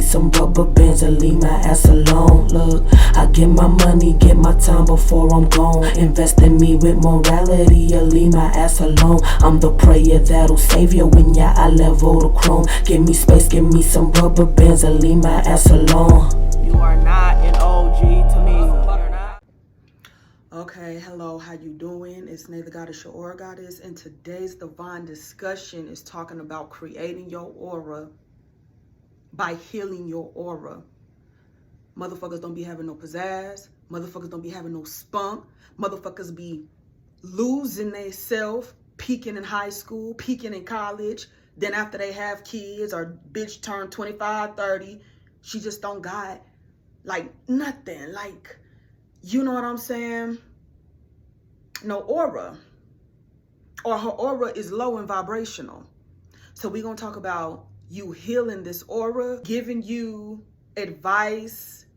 some rubber bands and leave my ass alone. Look, I get my money, get my time before I'm gone. Invest in me with morality or leave my ass alone. I'm the prayer that'll save you when your eye level to chrome. Give me space, give me some rubber bands and leave my ass alone. You are not an OG to me. Okay, hello, how you doing? It's Nay the Goddess, your Aura Goddess, and today's divine discussion is talking about creating your aura by healing your aura. Motherfuckers don't be having no pizzazz. Motherfuckers don't be having no spunk. Motherfuckers be losing their self, peaking in high school, peaking in college. Then after they have kids or bitch turn 25, 30, she just don't got like nothing. Like, you know what I'm saying? No aura. Or her aura is low and vibrational. So we're going to talk about you healing this aura, giving you advice,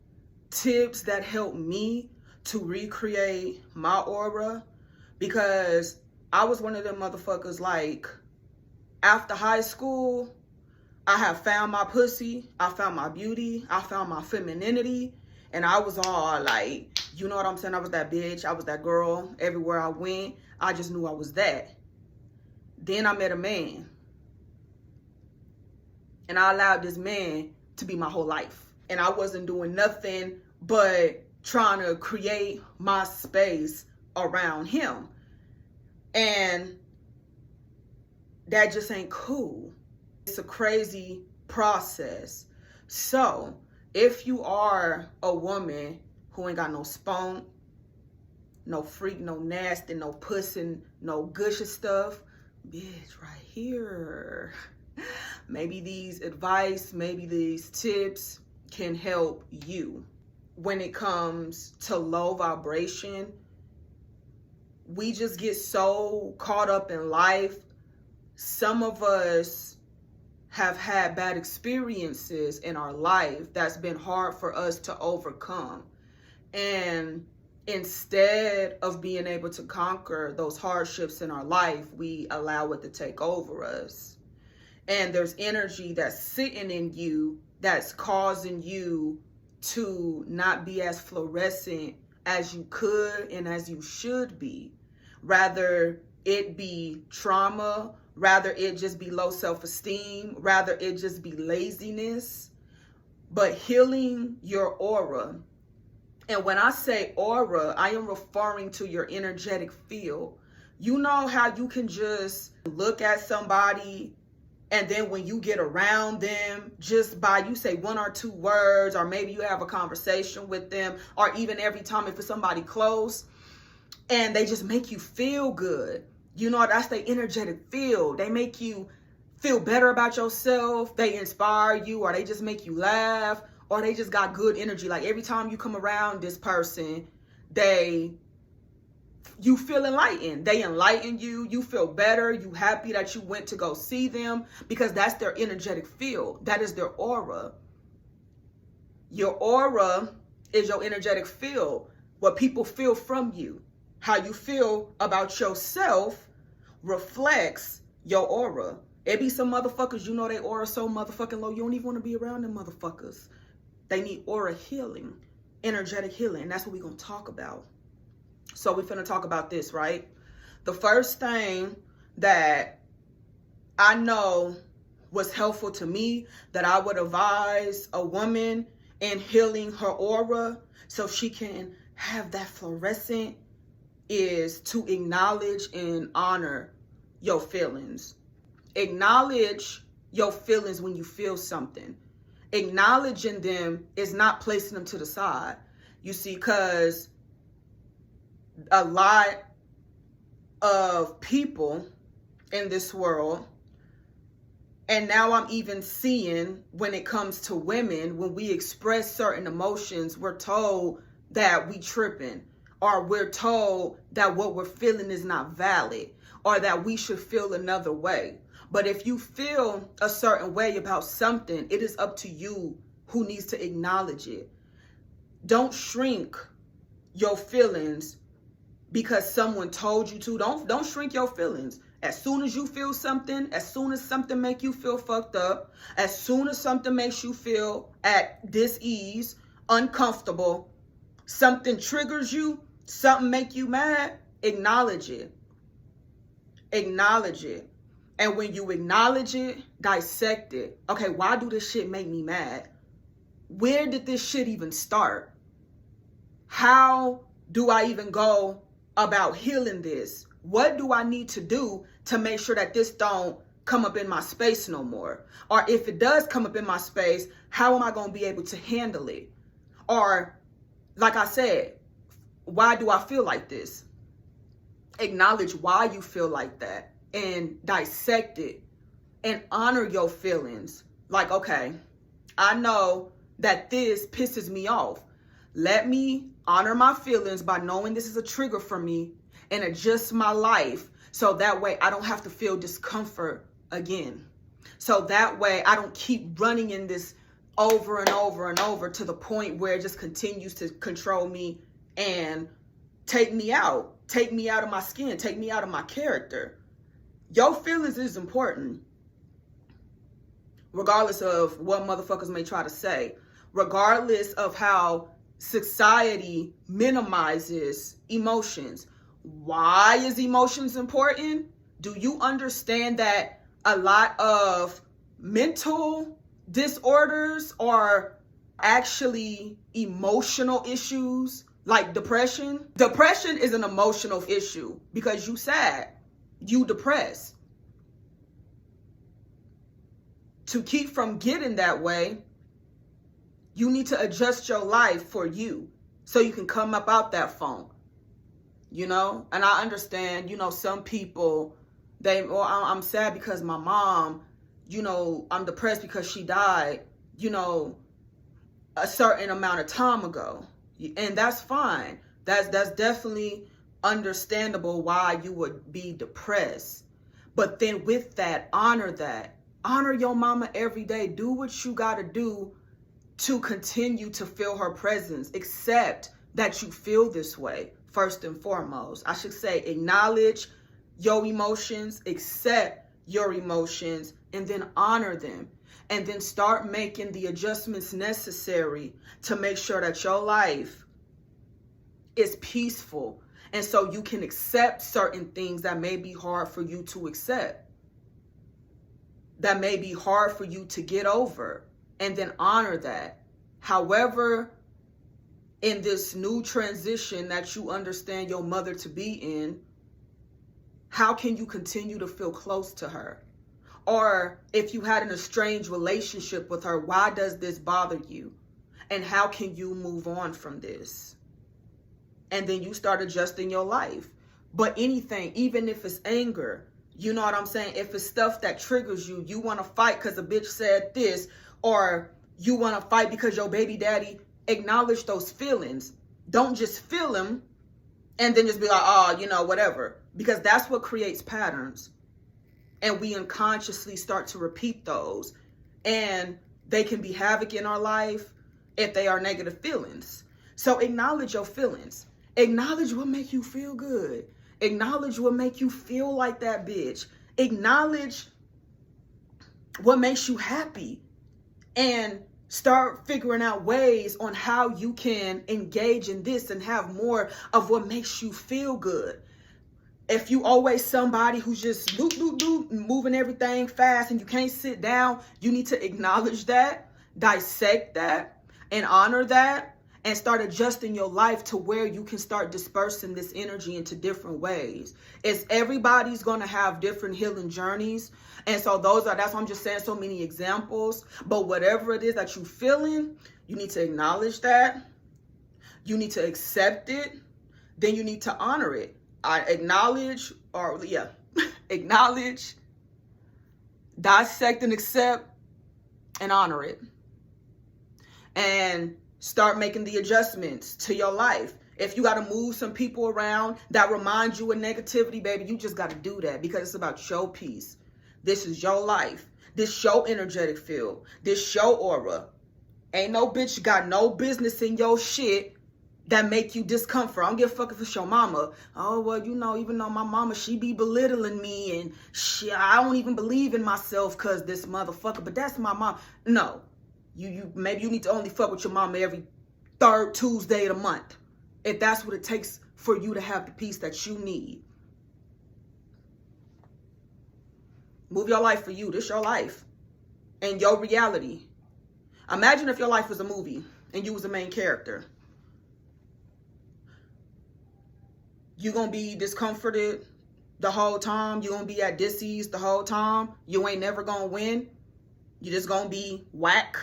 tips that help me to recreate my aura. Because I was one of them motherfuckers, like, after high school, I have found my pussy, I found my beauty, I found my femininity, and I was all like, you know what I'm saying? I was that bitch, I was that girl. Everywhere I went, I just knew I was that. Then I met a man. And I allowed this man to be my whole life. And I wasn't doing nothing but trying to create my space around him. And that just ain't cool. It's a crazy process. So if you are a woman who ain't got no spunk, no freak, no nasty, no pussy, no gushy stuff, bitch, right here. Maybe these advice, maybe these tips can help you. When it comes to low vibration, we just get so caught up in life. Some of us have had bad experiences in our life that's been hard for us to overcome. And instead of being able to conquer those hardships in our life, we allow it to take over us. And there's energy that's sitting in you that's causing you to not be as fluorescent as you could and as you should be. Rather it be trauma, rather it just be low self-esteem, rather it just be laziness. But healing your aura, and when I say aura, I am referring to your energetic field. You know how you can just look at somebody, and then when you get around them, just by you say one or two words, or maybe you have a conversation with them, or even every time if it's somebody close, and they just make you feel good. You know, that's their energetic field. They make you feel better about yourself. They inspire you, or they just make you laugh, or they just got good energy. Like every time you come around this person, you feel enlightened. They enlighten you. You feel better. You happy that you went to go see them, because that's their energetic field. That is their aura. Your aura is your energetic field. What people feel from you. How you feel about yourself reflects your aura. It be some motherfuckers, you know, they aura so motherfucking low, you don't even want to be around them motherfuckers. They need aura healing, energetic healing. And that's what we're going to talk about. So we're finna talk about this, right? The first thing that I know was helpful to me, that I would advise a woman in healing her aura so she can have that fluorescent, is to acknowledge and honor your feelings. Acknowledge your feelings when you feel something. Acknowledging them is not placing them to the side. You see, because a lot of people in this world, and now I'm even seeing when it comes to women, when we express certain emotions, we're told that we tripping, or we're told that what we're feeling is not valid, or that we should feel another way. But if you feel a certain way about something, it is up to you who needs to acknowledge it. Don't shrink your feelings because someone told you to. Don't shrink your feelings. As soon as you feel something, as soon as something make you feel fucked up, as soon as something makes you feel at dis-ease, uncomfortable, something triggers you, something make you mad, acknowledge it. Acknowledge it. And when you acknowledge it, dissect it. Okay, why do this shit make me mad? Where did this shit even start? How do I even go about healing this? What do I need to do to make sure that this don't come up in my space no more? Or if it does come up in my space, how am I going to be able to handle it? Or, like I said, why do I feel like this? Acknowledge why you feel like that and dissect it and honor your feelings. Like, okay, I know that this pisses me off. Let me honor my feelings by knowing this is a trigger for me and adjust my life so that way I don't have to feel discomfort again. So that way I don't keep running in this over and over and over to the point where it just continues to control me and take me out of my skin, take me out of my character. Your feelings is important, regardless of what motherfuckers may try to say, regardless of how society minimizes emotions. Why is emotions important? Do you understand that a lot of mental disorders are actually emotional issues, like depression? Depression is an emotional issue because you sad, you depressed. To keep from getting that way, you need to adjust your life for you so you can come up out that funk, you know? And I understand, you know, some people, I'm sad because my mom, you know, I'm depressed because she died, you know, a certain amount of time ago. And that's fine. That's definitely understandable why you would be depressed. But then with that. Honor your mama every day. Do what you got to do to continue to feel her presence. Accept that you feel this way, first and foremost. I should say acknowledge your emotions, accept your emotions, and then honor them. And then start making the adjustments necessary to make sure that your life is peaceful. And so you can accept certain things that may be hard for you to accept, that may be hard for you to get over, and then honor that. However, in this new transition that you understand your mother to be in, how can you continue to feel close to her? Or if you had an estranged relationship with her, why does this bother you? And how can you move on from this? And then you start adjusting your life. But anything, even if it's anger, you know what I'm saying? If it's stuff that triggers you, you want to fight because a bitch said this, or you want to fight because your baby daddy, acknowledge those feelings. Don't just feel them and then just be like, oh, you know, whatever. Because that's what creates patterns. And we unconsciously start to repeat those. And they can be havoc in our life if they are negative feelings. So acknowledge your feelings. Acknowledge what make you feel good. Acknowledge what make you feel like that bitch. Acknowledge what makes you happy. And start figuring out ways on how you can engage in this and have more of what makes you feel good. If you always somebody who's just moving everything fast and you can't sit down, you need to acknowledge that, dissect that, and honor that, and start adjusting your life to where you can start dispersing this energy into different ways. It's everybody's gonna have different healing journeys. And so that's why I'm just saying so many examples. But whatever it is that you're feeling, you need to acknowledge that. You need to accept it. Then you need to honor it. Acknowledge, dissect and accept, and honor it. And start making the adjustments to your life. If you got to move some people around that remind you of negativity, baby, you just got to do that because it's about your peace. This is your life. This your energetic field. This your aura. Ain't no bitch got no business in your shit that make you discomfort. I don't give a fuck if it's your mama. Oh, well, you know, even though my mama, she be belittling me and I don't even believe in myself because this motherfucker, but that's my mom. No, maybe you need to only fuck with your mama every third Tuesday of the month. If that's what it takes for you to have the peace that you need. Move your life for you. This your life and your reality. Imagine if your life was a movie and you was the main character. You gonna be discomforted the whole time. You gonna be at dis-ease the whole time. You ain't never gonna win. You just gonna be whack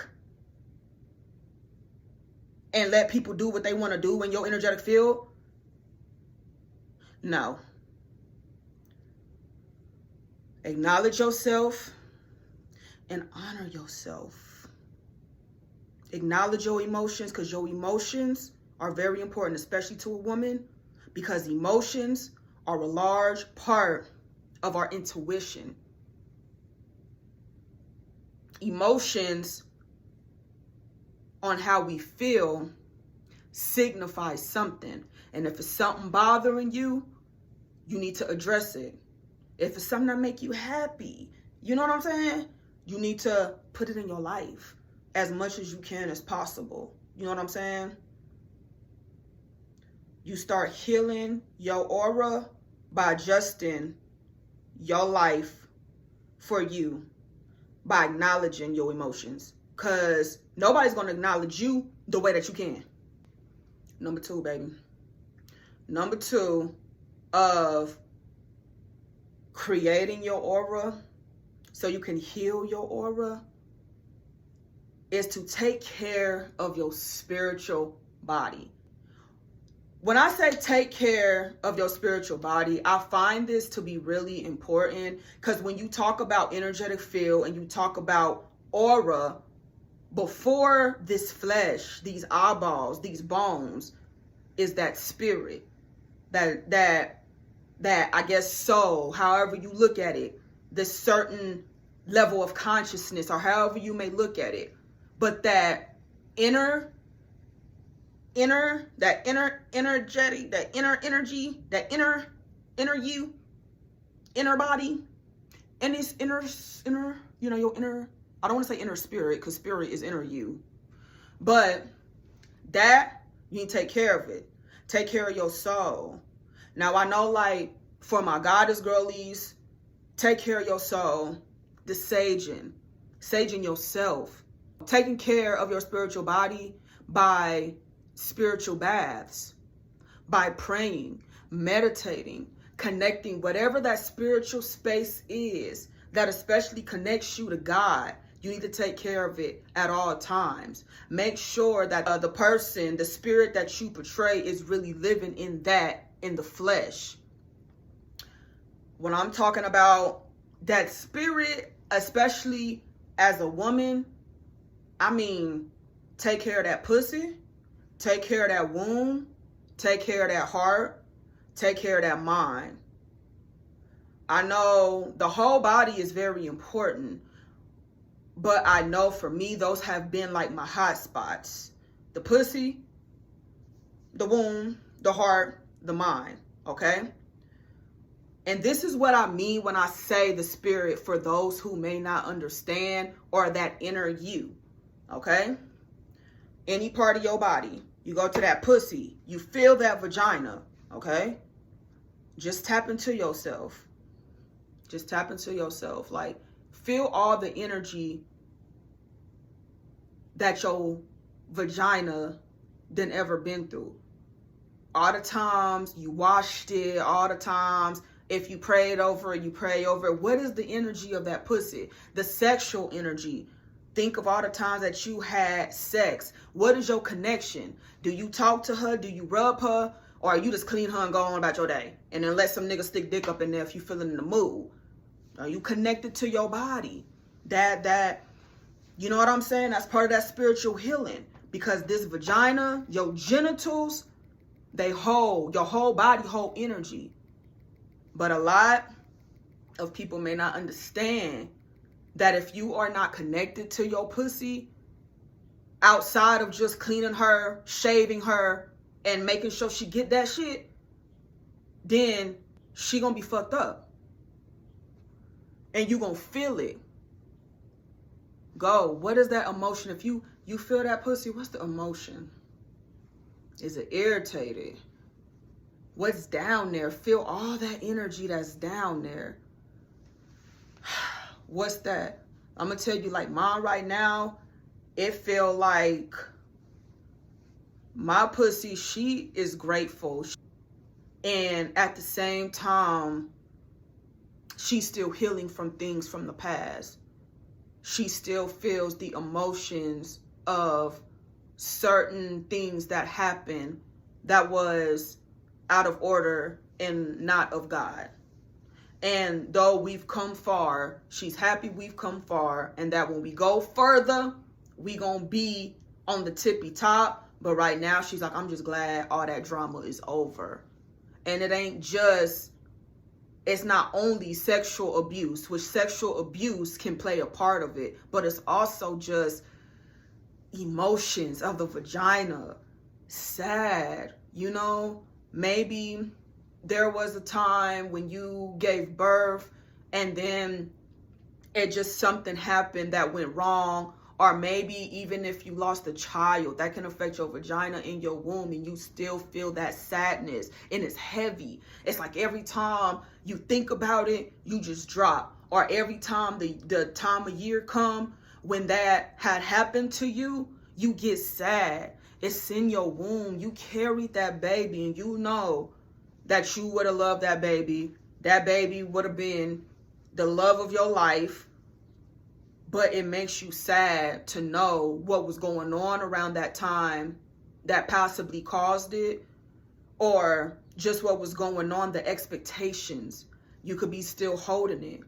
and let people do what they want to do in your energetic field. No. Acknowledge yourself and honor yourself. Acknowledge your emotions, because your emotions are very important, especially to a woman, because emotions are a large part of our intuition. Emotions on how we feel signify something. And if it's something bothering you, you need to address it. If it's something that make you happy, you know what I'm saying? You need to put it in your life as much as you can as possible. You know what I'm saying? You start healing your aura by adjusting your life for you, by acknowledging your emotions. Because nobody's going to acknowledge you the way that you can. Number 2, baby. Number 2 of creating your aura so you can heal your aura is to take care of your spiritual body. When I say take care of your spiritual body, I find this to be really important, because when you talk about energetic field and you talk about aura, before this flesh, these eyeballs, these bones, is that spirit, that I guess soul, however you look at it, this certain level of consciousness, or however you may look at it. But that inner energy, that inner energy, that inner you, inner body, and this inner, you know, your inner, I don't want to say inner spirit, because spirit is inner you. But that, you need to take care of it. Take care of your soul. Now, I know, like, for my goddess girlies, take care of your soul. The saging yourself. Taking care of your spiritual body by spiritual baths, by praying, meditating, connecting, whatever that spiritual space is that especially connects you to God. You need to take care of it at all times. Make sure that the person, the spirit that you portray is really living in that, in the flesh. When I'm talking about that spirit, especially as a woman, I mean, take care of that pussy, take care of that womb, take care of that heart, take care of that mind. I know the whole body is very important, but I know for me, those have been like my hot spots. The pussy, the womb, the heart, the mind, okay? And this is what I mean when I say the spirit, for those who may not understand, or that inner you, okay? Any part of your body, you go to that pussy, you feel that vagina, okay? Just tap into yourself. Just tap into yourself. Like, feel all the energy that your vagina done ever been through. All the times you washed it, all the times, if you prayed over it, you pray over it. What is the energy of that pussy? The sexual energy. Think of all the times that you had sex. What is your connection? Do you talk to her? Do you rub her? Or you just clean her and go on about your day? And then let some nigga stick dick up in there if you feeling in the mood. Are you connected to your body? That, you know what I'm saying? That's part of that spiritual healing. Because this vagina, your genitals, they hold, your whole body hold energy. But a lot of people may not understand that if you are not connected to your pussy, outside of just cleaning her, shaving her, and making sure she get that shit, then she gonna be fucked up. And you gonna feel it. Go. What is that emotion? If you feel that pussy, what's the emotion? Is it irritated? What's down there? Feel all that energy that's down there. What's that? I'm gonna tell you, like mine right now, it feel like my pussy, she is grateful. And at the same time, she's still healing from things from the past. She still feels the emotions of certain things that happened that was out of order and not of God. And though we've come far, she's happy we've come far, and that when we go further, we gonna be on the tippy top. But right now, she's like, I'm just glad all that drama is over. And it ain't just, it's not only sexual abuse, which sexual abuse can play a part of it, but it's also just emotions of the vagina. Sad, you know? Maybe there was a time when you gave birth and then it just something happened that went wrong. Or maybe even if you lost a child, that can affect your vagina in your womb, and you still feel that sadness, and it's heavy. It's like every time you think about it, you just drop. Or every time the time of year come when that had happened to you, you get sad. It's in your womb. You carried that baby, and you know that you would have loved that baby. That baby would have been the love of your life. But it makes you sad to know what was going on around that time that possibly caused it, or just what was going on, the expectations. You could be still holding it.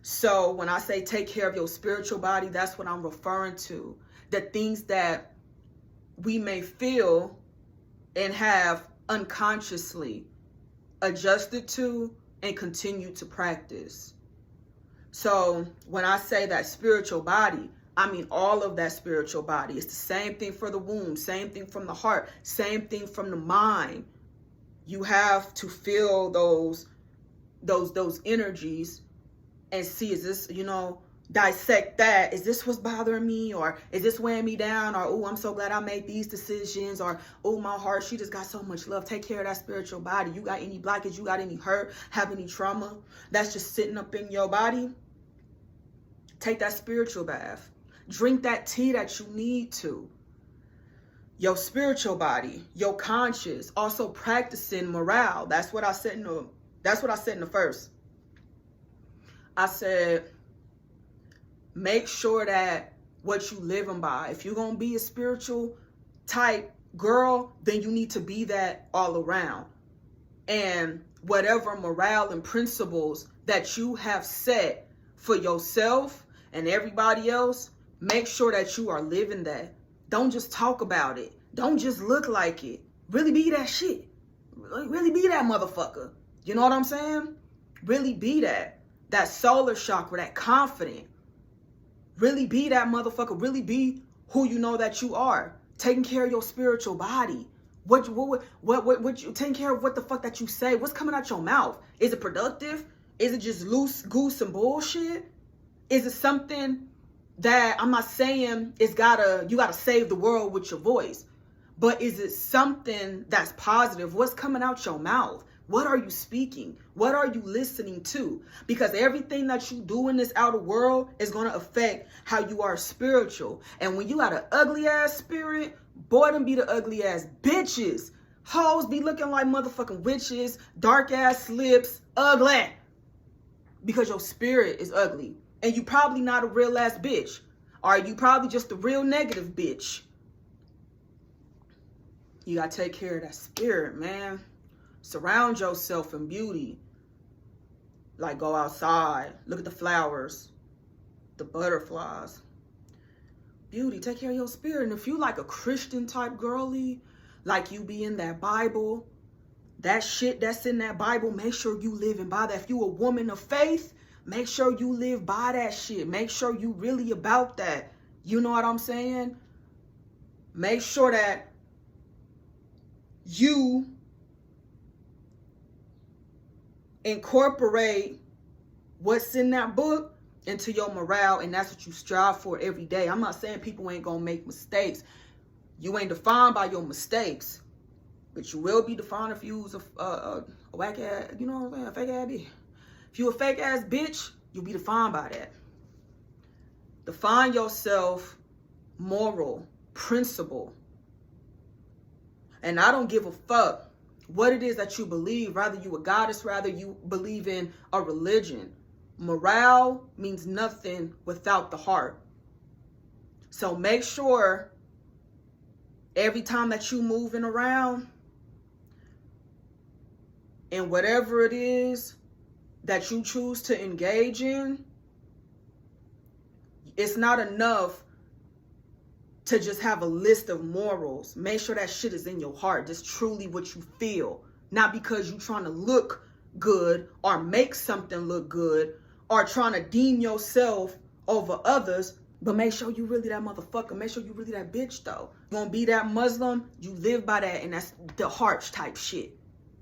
So when I say take care of your spiritual body, that's what I'm referring to. The things that we may feel and have unconsciously adjusted to and continue to practice. So when I say that spiritual body, I mean all of that spiritual body. It's the same thing for the womb, same thing from the heart, same thing from the mind. You have to feel those energies and see, is this, dissect that. Is this what's bothering me? Or is this weighing me down? Or, oh, I'm so glad I made these decisions. Or, oh, my heart, she just got so much love. Take care of that spiritual body. You got any blockage? You got any hurt? Have any trauma that's just sitting up in your body? Take that spiritual bath. Drink that tea that you need to. Your spiritual body, your conscious, also practicing morale. That's what I said in the first. I said, make sure that what you living by, if you're going to be a spiritual type girl, then you need to be that all around. And whatever morale and principles that you have set for yourself and everybody else, make sure that you are living that. Don't just talk about it. Don't just look like it. Really be that shit. Really be that motherfucker. You know what I'm saying? Really be that. That solar chakra, that confident. Really be that motherfucker. Really be who you know that you are. Taking care of your spiritual body. What you taking care of what the fuck that you say? What's coming out your mouth? Is it productive? Is it just loose goose and bullshit? Is it something that, I'm not saying you gotta save the world with your voice, but is it something that's positive? What's coming out your mouth? What are you speaking? What are you listening to? Because everything that you do in this outer world is going to affect how you are spiritual. And when you got an ugly ass spirit, boy, them be the ugly ass bitches. Hoes be looking like motherfucking witches, dark ass lips, ugly. Because your spirit is ugly. And you probably not a real ass bitch. Or you probably just a real negative bitch. You got to take care of that spirit, man. Surround yourself in beauty. Like, go outside. Look at the flowers. The butterflies. Beauty. Take care of your spirit. And if you like a Christian type girly, like you be in that Bible, that shit that's in that Bible, make sure you living by that. If you a woman of faith, make sure you live by that shit. Make sure you really about that. You know what I'm saying? Make sure that you incorporate what's in that book into your morale, and that's what you strive for every day. I'm not saying people ain't gonna make mistakes. You ain't defined by your mistakes, but you will be defined if you was a whack ass, you know what I'm saying, a fake ass bitch. If you a fake ass bitch, you'll be defined by that. Define yourself moral, principle. And I don't give a fuck what it is that you believe, rather you a goddess, rather you believe in a religion. Morale means nothing without the heart. So make sure every time that you moving around, and whatever it is that you choose to engage in, it's not enough to just have a list of morals. Make sure that shit is in your heart. Just truly what you feel. Not because you're trying to look good or make something look good or trying to deem yourself over others, but make sure you really that motherfucker. Make sure you really that bitch though. You gonna be that Muslim, you live by that, and that's the heart type shit.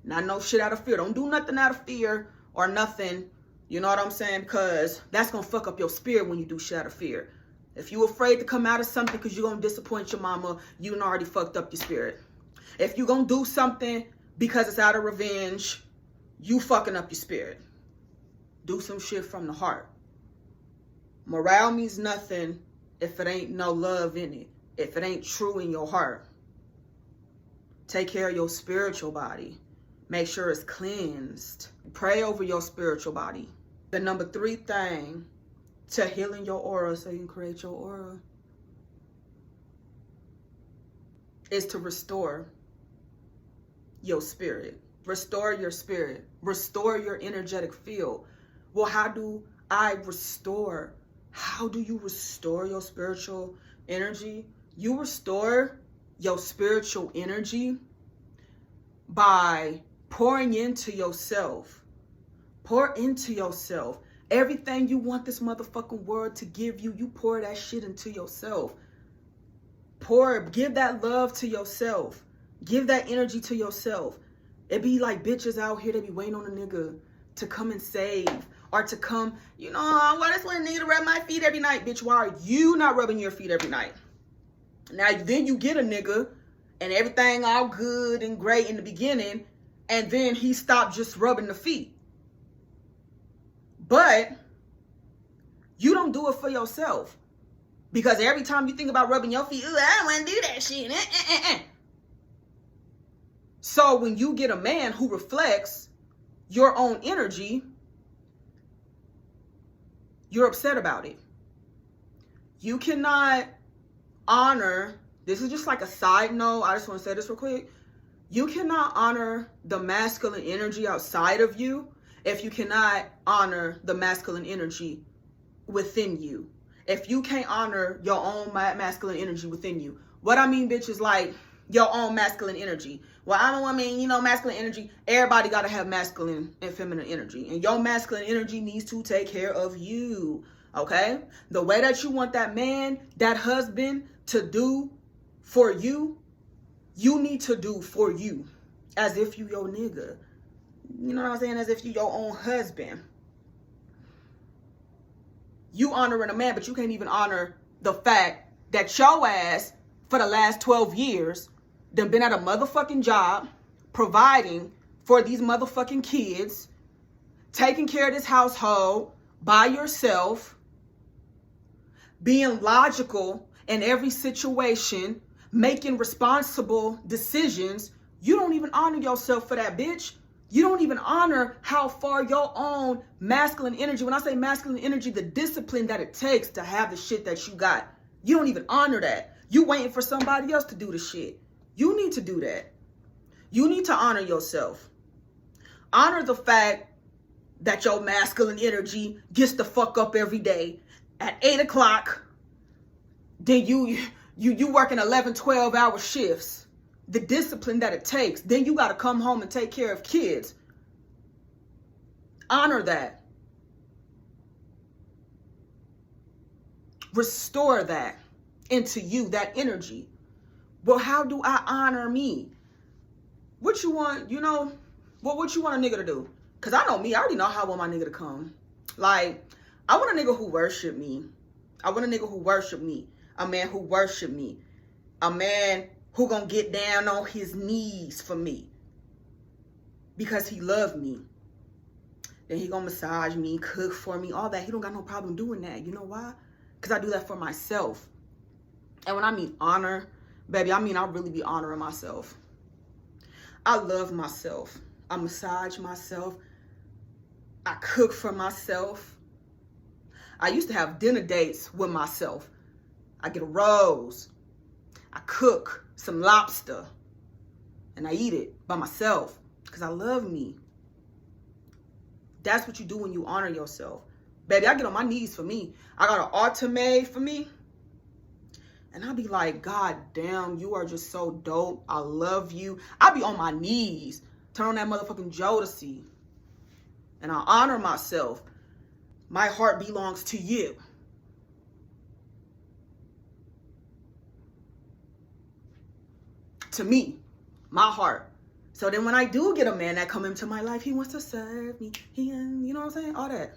Not no shit out of fear. Don't do nothing out of fear or nothing. You know what I'm saying? Because that's gonna fuck up your spirit when you do shit out of fear. If you afraid to come out of something because you're gonna disappoint your mama, you done already fucked up your spirit. If you gonna do something because it's out of revenge, you fucking up your spirit. Do some shit from the heart. Morale means nothing if it ain't no love in it. If it ain't true in your heart. Take care of your spiritual body. Make sure it's cleansed. Pray over your spiritual body. The number 3 thing to healing your aura so you can create your aura is to restore your spirit. Restore your spirit. Restore your energetic field. Well, how do I restore? How do you restore your spiritual energy? You restore your spiritual energy by pouring into yourself. Pour into yourself. Everything you want this motherfucking world to give you, you pour that shit into yourself. Give that love to yourself. Give that energy to yourself. It be like bitches out here, they be waiting on a nigga to come and save. Or to come, you know, I just want a nigga to rub my feet every night. Bitch, why are you not rubbing your feet every night? Now, then you get a nigga, and everything all good and great in the beginning, and then he stopped just rubbing the feet. But you don't do it for yourself. Because every time you think about rubbing your feet, ooh, I don't want to do that shit. So when you get a man who reflects your own energy, you're upset about it. You cannot honor, this is just like a side note, I just want to say this real quick. You cannot honor the masculine energy outside of you if you cannot honor the masculine energy within you. If you can't honor your own masculine energy within you. What I mean, bitch, is like your own masculine energy. Well, masculine energy. Everybody got to have masculine and feminine energy. And your masculine energy needs to take care of you. Okay? The way that you want that man, that husband to do for you, you need to do for you. As if you your nigga. You know what I'm saying? As if you your own husband. You honoring a man, but you can't even honor the fact that your ass, for the last 12 years, done been at a motherfucking job, providing for these motherfucking kids, taking care of this household by yourself, being logical in every situation, making responsible decisions. You don't even honor yourself for that, bitch. You don't even honor how far your own masculine energy, when I say masculine energy, the discipline that it takes to have the shit that you got. You don't even honor that. You waiting for somebody else to do the shit. You need to do that. You need to honor yourself. Honor the fact that your masculine energy gets the fuck up every day at 8 o'clock. Then you working 11, 12-hour shifts. The discipline that it takes. Then you got to come home and take care of kids. Honor that. Restore that into you, that energy. Well, how do I honor me? What you want, you know, what you want a nigga to do? Because I know me, I already know how I want my nigga to come. Like, I want a nigga who worship me. I want a nigga who worship me. A man who worship me. A man who gonna get down on his knees for me. Because he love me. Then he gonna massage me, cook for me, all that. He don't got no problem doing that. You know why? Because I do that for myself. And when I mean honor, baby, I mean I really be honoring myself. I love myself. I massage myself. I cook for myself. I used to have dinner dates with myself. I get a rose. I cook some lobster. And I eat it by myself because I love me. That's what you do when you honor yourself. Baby, I get on my knees for me. I got an altar made for me. And I'll be like, God damn, you are just so dope. I love you. I'll be on my knees. Turn on that motherfucking Jodeci. And I honor myself. My heart belongs to you. To me. My heart. So then when I do get a man that come into my life, he wants to serve me. You know what I'm saying? All that.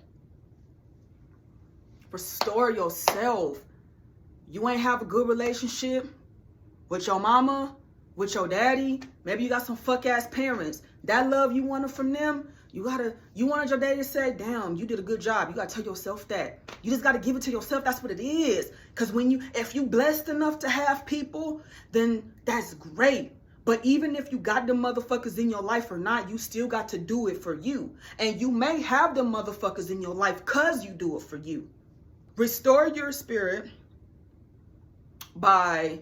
Restore yourself. You ain't have a good relationship with your mama, with your daddy. Maybe you got some fuck ass parents. That love you wanted from them, you wanted your daddy to say, damn, you did a good job. You gotta tell yourself that. You just gotta give it to yourself. That's what it is. Cause if you blessed enough to have people, then that's great. But even if you got them motherfuckers in your life or not, you still got to do it for you. And you may have them motherfuckers in your life cause you do it for you. Restore your spirit by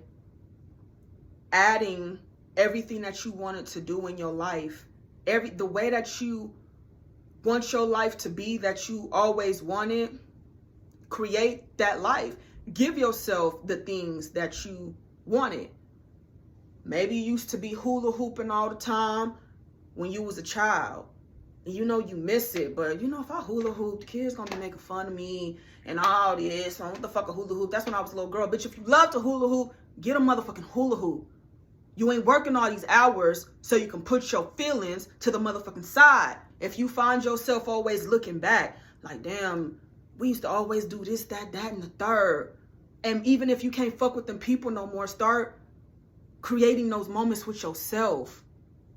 adding everything that you wanted to do in your life, the way that you want your life to be, that you always wanted. Create that life. Give yourself the things that you wanted. Maybe you used to be hula hooping all the time when you was a child. And you know you miss it, but you know if I hula hoop, the kids gonna be making fun of me and all this. So what the fuck a hula hoop? That's when I was a little girl. Bitch, if you love to hula hoop, get a motherfucking hula hoop. You ain't working all these hours so you can put your feelings to the motherfucking side. If you find yourself always looking back, like, damn, we used to always do this, that, and the third. And even if you can't fuck with them people no more, start creating those moments with yourself.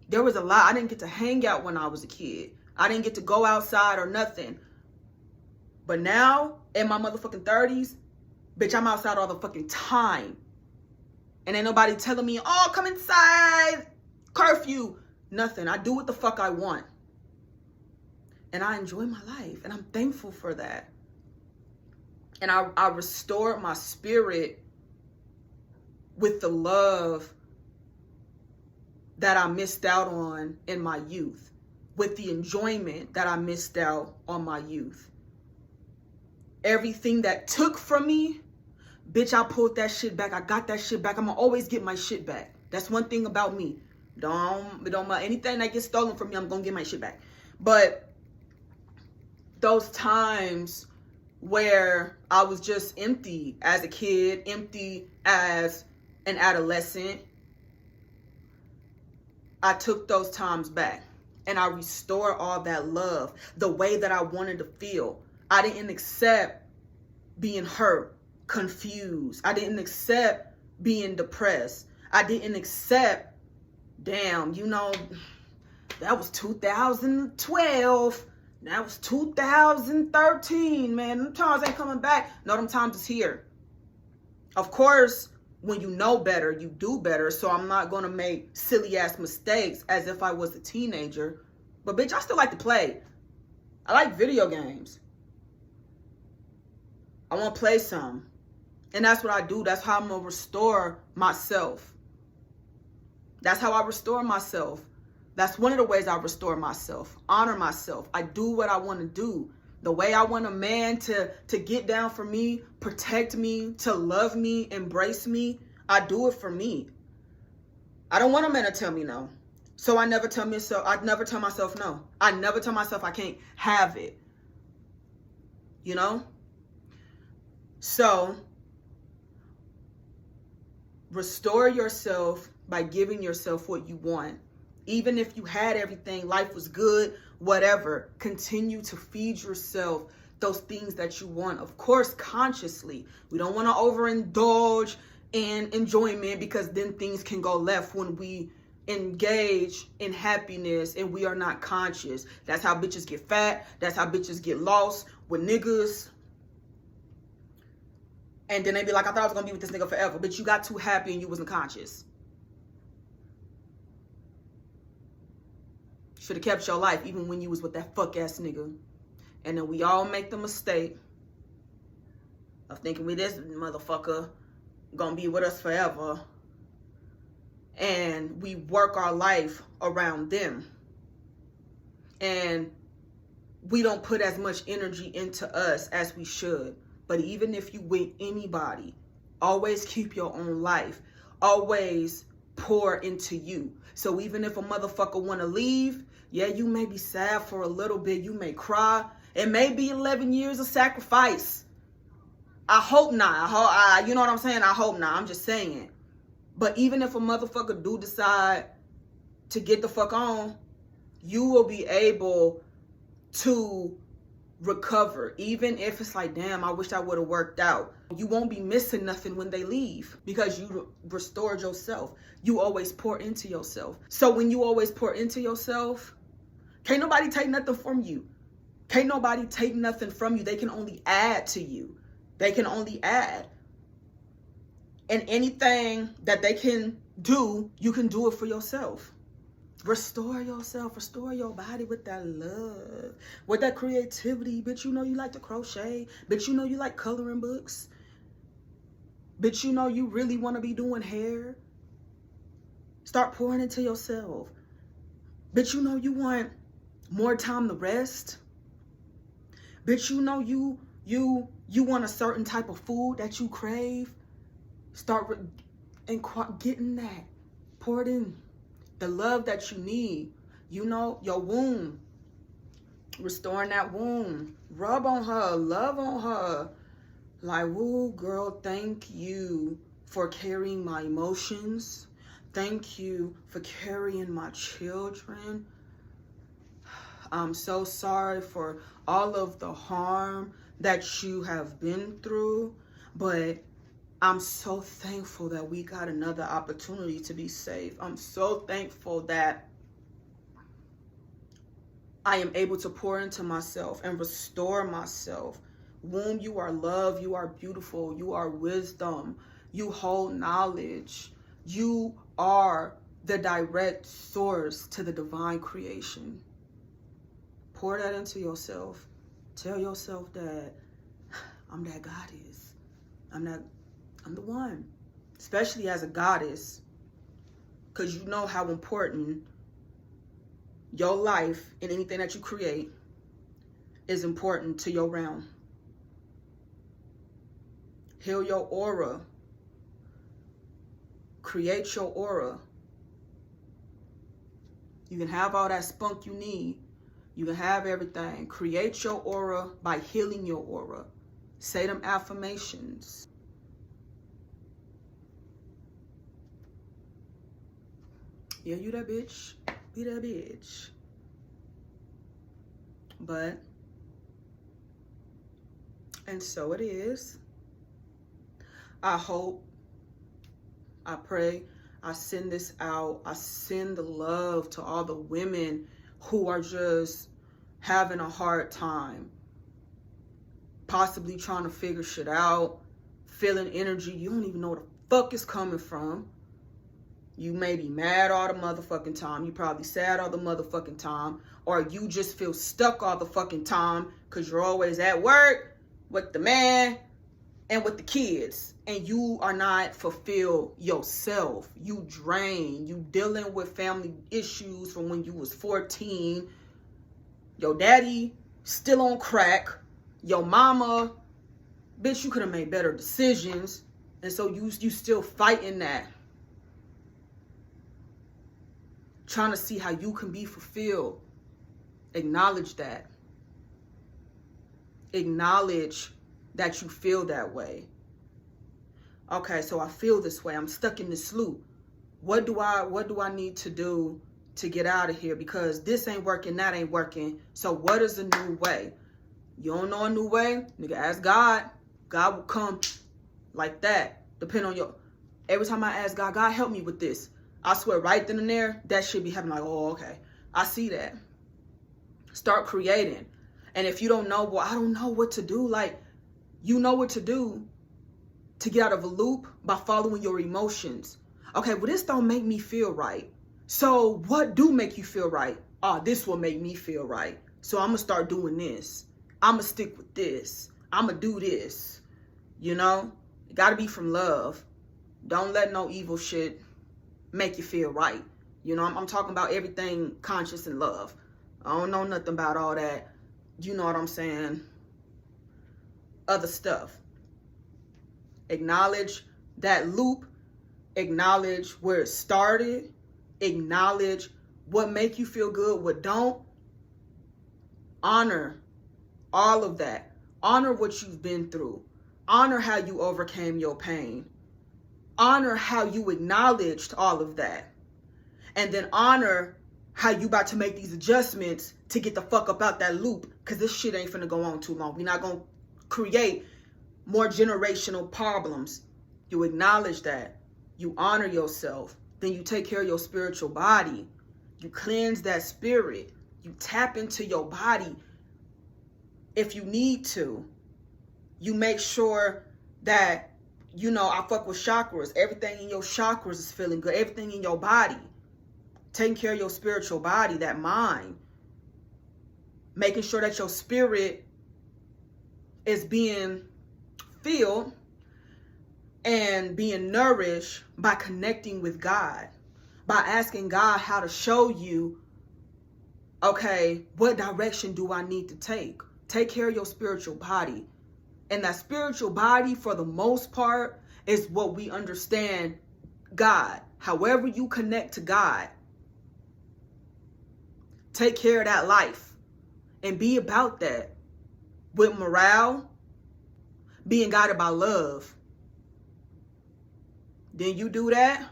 There was a lot. I didn't get to hang out when I was a kid. I didn't get to go outside or nothing. But now, in my motherfucking 30s, bitch, I'm outside all the fucking time. And ain't nobody telling me, oh, come inside, curfew. Nothing. I do what the fuck I want. And I enjoy my life. And I'm thankful for that. And I restored my spirit with the love that I missed out on in my youth. With the enjoyment that I missed out on my youth. Everything that took from me, bitch, I pulled that shit back. I got that shit back. I'm gonna always get my shit back. That's one thing about me. Don't mind anything that gets stolen from me, I'm gonna get my shit back. But those times where I was just empty as a kid, empty as an adolescent, I took those times back. And I restored all that love, the way that I wanted to feel. I didn't accept being hurt, confused. I didn't accept being depressed. I didn't accept, damn, you know, that was 2012. That was 2013, man. Them times ain't coming back. No, them times is here. Of course, when you know better, you do better. So I'm not going to make silly ass mistakes as if I was a teenager. But bitch, I still like to play. I like video games. I want to play some. And that's what I do. That's how I'm going to restore myself. That's how I restore myself. That's one of the ways I restore myself. Honor myself. I do what I want to do. The way I want a man to get down for me, protect me, to love me, embrace me, I do it for me. I don't want a man to tell me no. So I never tell myself no. I never tell myself I can't have it. You know? So, restore yourself by giving yourself what you want. Even if you had everything, life was good, whatever, continue to feed yourself those things that you want. Of course, consciously. We don't want to overindulge in enjoyment, because then things can go left when we engage in happiness and we are not conscious. That's how bitches get fat. That's how bitches get lost with niggas. And then they be like, I thought I was gonna be with this nigga forever, but you got too happy and you wasn't conscious. Should have kept your life even when you was with that fuck ass nigga. And then we all make the mistake of thinking we this motherfucker gonna be with us forever, and we work our life around them, and we don't put as much energy into us as we should. But even if you with anybody, always keep your own life. Always pour into you. So even if a motherfucker want to leave, yeah, you may be sad for a little bit. You may cry. It may be 11 years of sacrifice. I hope not. You know what I'm saying? I hope not. I'm just saying. But even if a motherfucker do decide to get the fuck on, you will be able to recover. Even if it's like, damn, I wish I would have worked out. You won't be missing nothing when they leave, because you restored yourself. You always pour into yourself. So when you always pour into yourself, can't nobody take nothing from you. Can't nobody take nothing from you. They can only add to you. They can only add. And anything that they can do, you can do it for yourself. Restore yourself. Restore your body with that love, with that creativity. Bitch, you know you like to crochet. Bitch, you know you like coloring books. Bitch, you know you really want to be doing hair. Start pouring into yourself. Bitch, you know you want more time to rest. Bitch, you know you want a certain type of food that you crave. Start getting that. Pour it in. The love that you need. You know, your womb. Restoring that womb. Rub on her. Love on her. Like, woo, girl, thank you for carrying my emotions. Thank you for carrying my children. I'm so sorry for all of the harm that you have been through, but I'm so thankful that we got another opportunity to be safe. I'm so thankful that I am able to pour into myself and restore myself. Womb, you are love, you are beautiful, you are wisdom, you hold knowledge. You are the direct source to the divine creation. Pour that into yourself. Tell yourself that I'm that goddess. I'm the one. Especially as a goddess. Because you know how important your life and anything that you create is important to your realm. Heal your aura. Create your aura. You can have all that spunk you need. You can have everything. Create your aura by healing your aura. Say them affirmations. Yeah, you that bitch. Be that bitch. But, and so it is. I hope, I pray, I send this out. I send the love to all the women who are just having a hard time, possibly trying to figure shit out, feeling energy you don't even know where the fuck is coming from. You may be mad all the motherfucking time. You probably sad all the motherfucking time. Or you just feel stuck all the fucking time because you're always at work with the man and with the kids. And you are not fulfill yourself. You drain. You dealing with family issues from when you was 14. Your daddy still on crack. Your mama, bitch, you could have made better decisions. And so you still fighting that. Trying to see how you can be fulfilled. Acknowledge that. Acknowledge that you feel that way. Okay, so I feel this way. I'm stuck in this loop. What do I need to do to get out of here because this ain't working, that ain't working. So what is a new way? You don't know a new way? Nigga, ask God. God will come like that. Depend on your... Every time I ask God, God, help me with this. I swear, right then and there, that shit be happening. Like, oh, okay. I see that. Start creating. And if you don't know, well, I don't know what to do. Like, you know what to do to get out of a loop by following your emotions. Okay, well, this don't make me feel right. So what do make you feel right? Oh, this will make me feel right. So I'm going to start doing this. I'm going to stick with this. I'm going to do this. You know, it got to be from love. Don't let no evil shit make you feel right. You know, I'm talking about everything conscious and love. I don't know nothing about all that. You know what I'm saying? Other stuff. Acknowledge that loop. Acknowledge where it started. Acknowledge what make you feel good, what don't. Honor all of that. Honor what you've been through. Honor how you overcame your pain. Honor how you acknowledged all of that. And then honor how you about to make these adjustments to get the fuck up out that loop. Because this shit ain't finna go on too long. We're not going to create more generational problems. You acknowledge that. You honor yourself. Then you take care of your spiritual body. You cleanse that spirit. You tap into your body if you need to. You make sure that, you know, I fuck with chakras. Everything in your chakras is feeling good. Everything in your body. Taking care of your spiritual body, that mind. Making sure that your spirit is being filled and being nourished by connecting with God. By asking God how to show you, okay, what direction do I need to take? Take care of your spiritual body. And that spiritual body, for the most part, is what we understand God. However you connect to God, take care of that life and be about that with morale, being guided by love. Then you do that,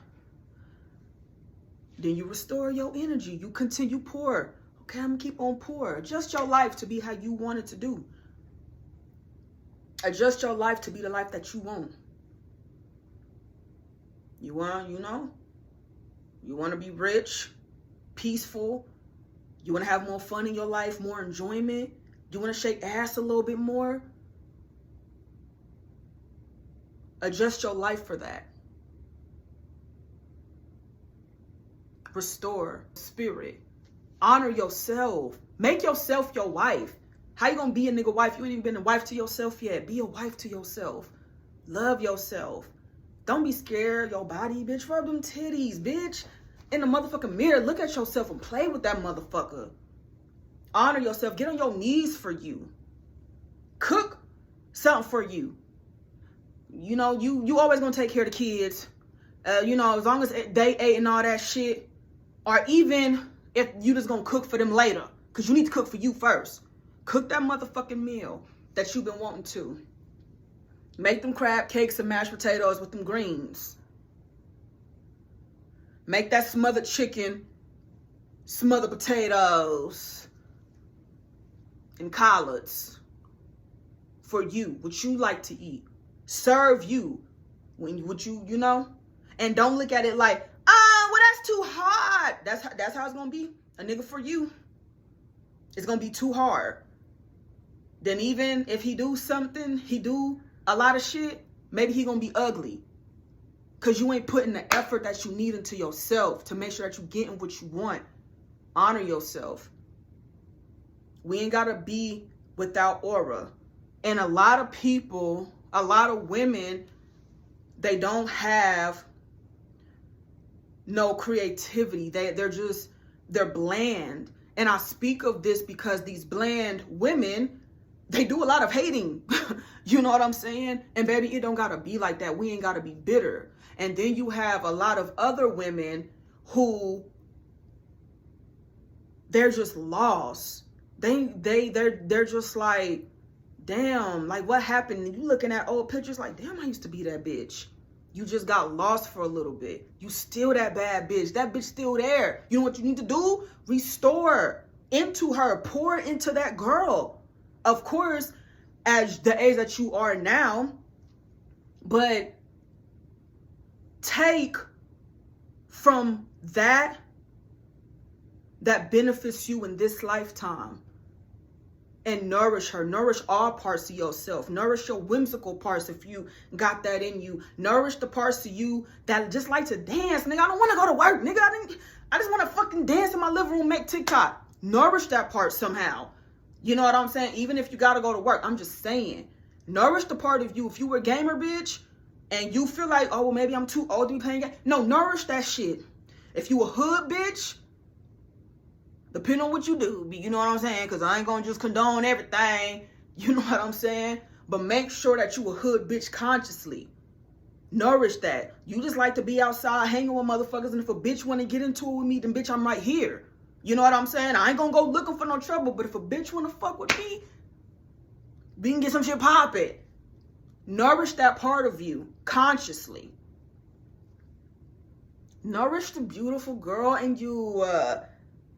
then you restore your energy. You continue pour. Okay, I'm gonna keep on pour. Adjust your life to be how you want it to do. Adjust your life to be the life that you want. You want, you know, you want to be rich, peaceful. You want to have more fun in your life, more enjoyment. You want to shake ass a little bit more. Adjust your life for that. Restore spirit. Honor yourself. Make yourself your wife. How you gonna be a nigga wife? You ain't even been a wife to yourself yet. Be a wife to yourself. Love yourself. Don't be scared of your body, bitch. Rub them titties, bitch. In the motherfucking mirror, look at yourself and play with that motherfucker. Honor yourself. Get on your knees for you. Cook something for you. You know, you always gonna take care of the kids. You know, as long as they ate and all that shit. Or even if you just gonna cook for them later. Because you need to cook for you first. Cook that motherfucking meal that you've been wanting to. Make them crab cakes and mashed potatoes with them greens. Make that smothered chicken, smothered potatoes, and collards for you, what you like to eat. Serve you, what you know? And don't look at it like, well, that's too hard. That's how it's gonna be. A nigga for you. It's gonna be too hard. Then even if he do something, he do a lot of shit, maybe he gonna be ugly. Cause you ain't putting the effort that you need into yourself to make sure that you getting what you want. Honor yourself. We ain't gotta be without aura. And a lot of people, a lot of women, they don't have no creativity. They're bland. And I speak of this because these bland women, they do a lot of hating. You know what I'm saying? And baby, it don't gotta be like that. We ain't gotta be bitter. And then you have a lot of other women who they're just lost. They're just like, damn, like what happened? And you looking at old pictures like, damn, I used to be that bitch. You just got lost for a little bit. You still that bad bitch. That bitch still there. You know what you need to do? Restore into her. Pour into that girl. Of course, at the age that you are now. But take from that benefits you in this lifetime. And nourish her. Nourish all parts of yourself. Nourish your whimsical parts if you got that in you. Nourish the parts of you that just like to dance. Nigga, I don't want to go to work. Nigga, I just want to fucking dance in my living room, make TikTok. Nourish that part somehow. You know what I'm saying? Even if you got to go to work. I'm just saying. Nourish the part of you. If you were a gamer, bitch, and you feel like, oh, well, maybe I'm too old to be playing games. No, nourish that shit. If you a hood bitch, depending on what you do, you know what I'm saying? Because I ain't going to just condone everything. You know what I'm saying? But make sure that you a hood bitch consciously. Nourish that. You just like to be outside hanging with motherfuckers. And if a bitch want to get into it with me, then bitch, I'm right here. You know what I'm saying? I ain't going to go looking for no trouble. But if a bitch want to fuck with me, we can get some shit poppin'. Nourish that part of you consciously. Nourish the beautiful girl in you.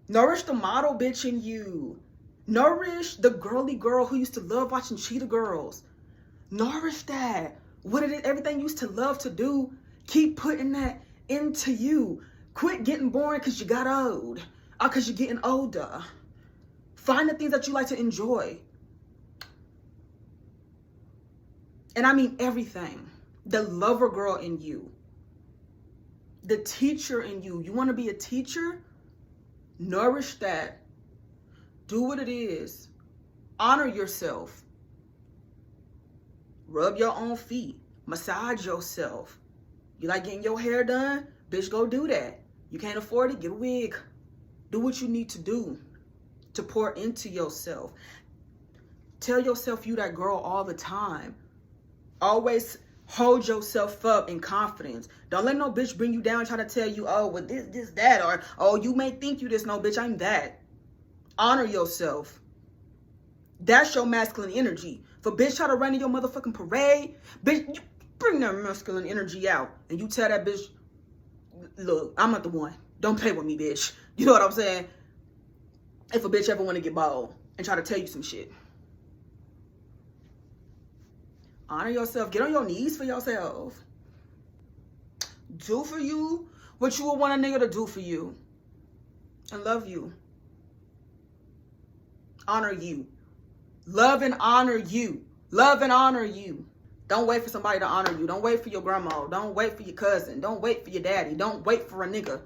Nourish the model bitch in you. Nourish the girly girl who used to love watching Cheetah Girls. Nourish that. What it is, everything you used to love to do, keep putting that into you. Quit getting boring because you got old. Or because you're getting older. Find the things that you like to enjoy. And I mean everything. The lover girl in you. The teacher in you. You want to be a teacher? Nourish that. Do what it is. Honor yourself. Rub your own feet. Massage yourself. You like getting your hair done? Bitch, go do that. You can't afford it? Get a wig. Do what you need to do to pour into yourself. Tell yourself you that girl all the time. Always hold yourself up in confidence. Don't let no bitch bring you down trying to tell you, oh, well, this, that, or, oh, you may think you this. No, bitch, I'm that. Honor yourself. That's your masculine energy. If a bitch try to run in your motherfucking parade, bitch, you bring that masculine energy out. And you tell that bitch, look, I'm not the one. Don't play with me, bitch. You know what I'm saying? If a bitch ever want to get bold and try to tell you some shit. Honor yourself. Get on your knees for yourself. Do for you what you would want a nigga to do for you. And love you. Honor you. Love and honor you. Love and honor you. Don't wait for somebody to honor you. Don't wait for your grandma. Don't wait for your cousin. Don't wait for your daddy. Don't wait for a nigga.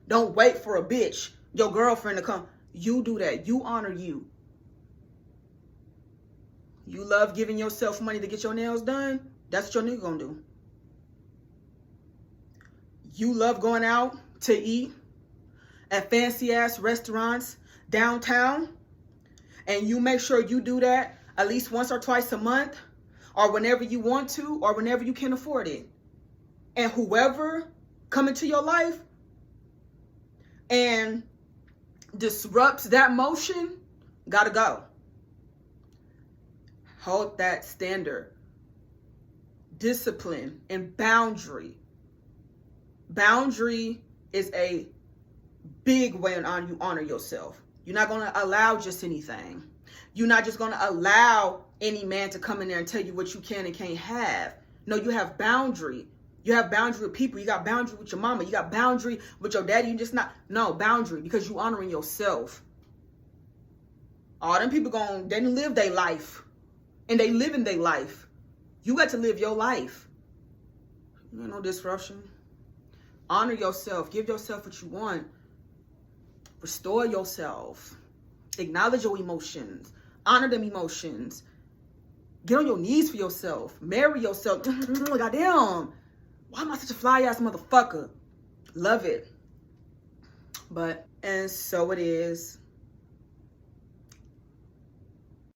Don't wait for a bitch, your girlfriend to come. You do that. You honor you. You love giving yourself money to get your nails done? That's what your nigga gonna do. You love going out to eat at fancy ass restaurants downtown? And you make sure you do that at least once or twice a month, or whenever you want to, or whenever you can afford it. And whoever come into your life and disrupts that motion, gotta go. Hold that standard. Discipline and boundary. Boundary is a big way on you honor yourself. You're not going to allow just anything. You're not just going to allow any man to come in there and tell you what you can and can't have. No, you have boundary. You have boundary with people. You got boundary with your mama. You got boundary with your daddy. You just not, no, boundary, because you honoring yourself. All them people they didn't live their life. And they live in their life. You got to live your life. You ain't no disruption. Honor yourself. Give yourself what you want. Restore yourself. Acknowledge your emotions. Honor them emotions. Get on your knees for yourself. Marry yourself. Goddamn. Why am I such a fly ass motherfucker? Love it. And so it is.